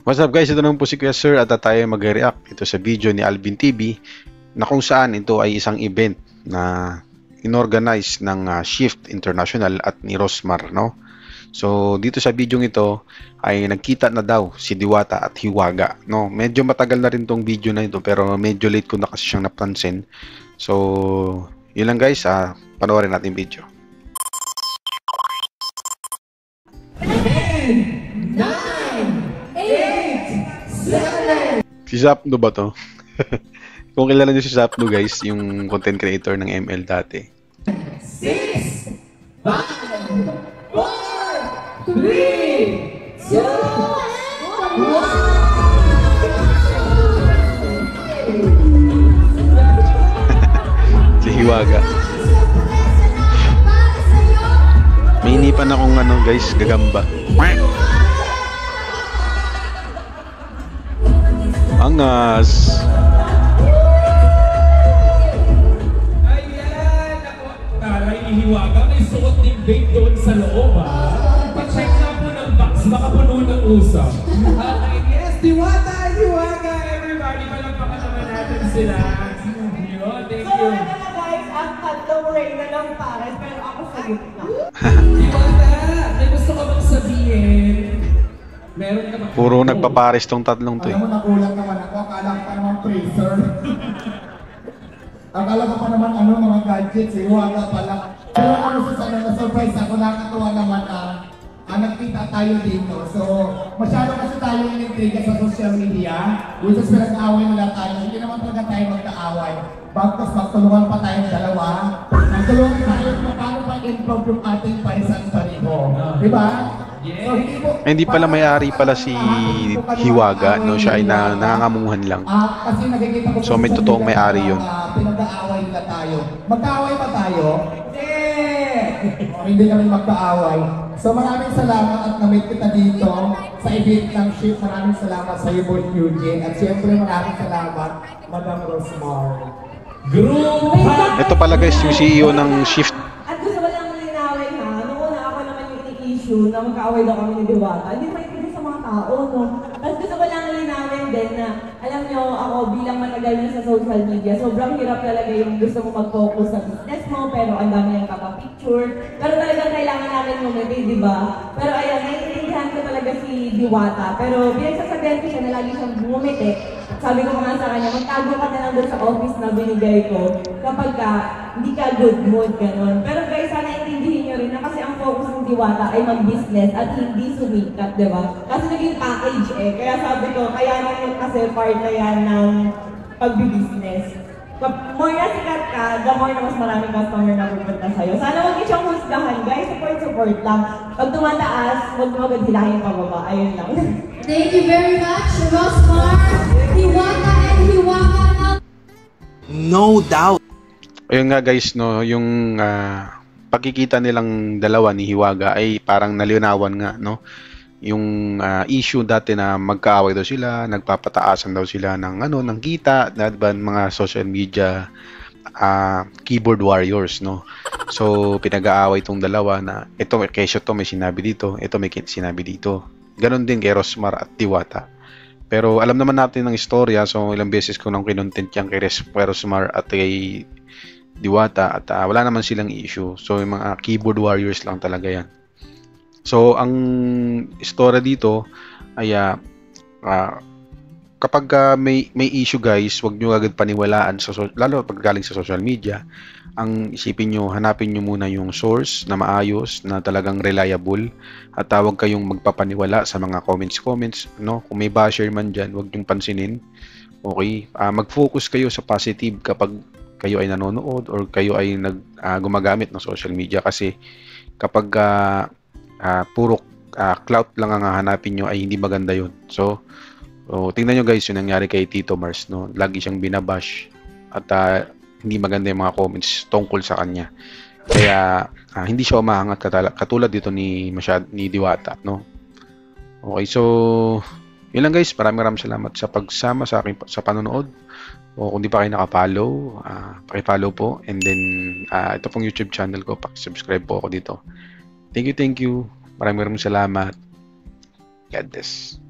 What's up guys, ito naman po si Kuya Sir at tayo mag-react ito sa video ni Alvin TV na kung saan ito ay isang event na inorganize ng Shift International at ni Rosmar, no? So dito sa video ito ay nagkita na daw si Diwata at Hiwaga, no? Medyo matagal na rin tong video na ito pero medyo late ko na kasi siyang napansin. So yun lang guys, panoorin natin video. 10, 9, 8, 7. Si Zapno ba to? Kung kilala niyo si Zapno guys, yung content creator ng ML dati. 6, 5, 4, 3, 2, 1. Si Hiwaga. May inipan akong guys, gagamba. Angas. Ayan, ako, taray ni Hiwaga, may suot ng vape doon sa loob, Pa-check na po ng box, baka puno ng usap. Okay, yes, Diwata, Hiwaga, everybody, palagpakan naman natin sila. Yun, thank you. So, guys, ang tatlong Reyna ng Pares, pero ako sa gitna. Diwata, may gusto ka bang sabihin? Meron ka ba? Puro nagpapares tong tatlong to. Alam mo, nakulang naman ako. Akala ko pa naman tracer. Akala ko pa naman mga gadgets. Hiwaga pala. Pero na-surprise ako. Nakakatuwa naman nagkita tayo dito. So, masyado kasi tayo in-intriga sa social media. Which is pinag-aaway nila tayo. Hindi naman talaga tayo magka-aaway. Bagtos magtulungan pa tayong dalawa. Magtulungan tayo kung paano pa-improve yung ating parisan pareho. Diba? So, Hindi pala may-ari pala si Hiwaga, no? Siya ay nangangamuhan lang. Kasi nakikita ko So, may totoong may-ari yun. Pinag-aaway nila tayo. Magkaaway ba tayo? Hindi kami magkaaway. So maraming salamat at na-meet kita dito sa event ng Shift. Maraming salamat sa iyo, Boy Eugene. At siyempre maraming salamat, Madam Rosmar. Ito pala guys, yung CEO ng Shift. At gusto ko lang linawin noong una ako naman yung ini-issue na magkaaway daw kami ni Diwata. Hindi maintindihan sa mga tao, no? Tapos gusto ko lang linawin din na, alam nyo, ako bilang matagal na sa social media, sobrang hirap talaga yung gusto mo mag-focus sa business mo, pero ang dami yung kapapicture. Pero talagang kailangan namin ngumiti, di ba? Pero ayan, naiintindihan ko talaga si Diwata. Pero pinagsasabihan ko siya na lagi siyang ngumiti. Sabi ko nga sa kanya, magtago ka na lang doon sa office na binigay ko kapag hindi ka good mood, gano'n. Pero guys, sana intindihin nyo rin na kasi ang focus ng Diwata ay mag-business at hindi sumikat, di ba? Kasi naging package Kaya sabi ko, kaya naman kasi part na yan ng pag-business. More na sikat ka, the more na mas maraming customer na pupunta sa'yo. Sana huwag niyo siyang husgahan, guys. Support lang. Pag tumataas, huwag mo agad hilahin pababa. Ayun lang. Thank you very much, Rosmar, Diwata, and Hiwaga. No doubt. Ayun nga guys, no, yung pagkikita nilang dalawa ni Hiwaga ay parang nalinawan nga, no? Yung issue dati na magkaaway daw sila, nagpapataasan daw sila ng ng kita, diba, mga social media keyboard warriors, no. So pinag-aaway tong dalawa na ito kesyo to may sinabi dito, ito may sinabi dito. Ganon din kay Rosmar at Diwata. Pero alam naman natin ng istorya, so ilang beses ko nang kinontent yan kay Rosmar at kay Diwata at wala naman silang issue. So yung mga keyboard warriors lang talaga yan. So, ang istorya dito ay kapag may issue guys, huwag nyo agad paniwalaan, lalo pag galing sa social media. Ang isipin nyo, hanapin nyo muna yung source na maayos, na talagang reliable. At huwag kayong magpapaniwala sa mga comments, no? Kung may basher man dyan, huwag nyong pansinin. Okay? Mag-focus kayo sa positive kapag kayo ay nanonood or kayo ay gumagamit ng social media. Kasi kapag puro clout lang ang hahanapin nyo ay hindi maganda yun. So tingnan nyo guys yung nangyari kay Tito Mars, no? Lagi siyang binabash at hindi maganda yung mga comments tungkol sa kanya. Kaya hindi siya umaangat katulad dito ni Diwata, no? Okay, so yun lang guys. Maraming salamat sa pagsama sa akin sa panonood. O kung di pa kayo nakapollow, paki-follow po. And then ito pong YouTube channel ko, paki-subscribe po ako dito. Thank you. Maraming salamat. God bless.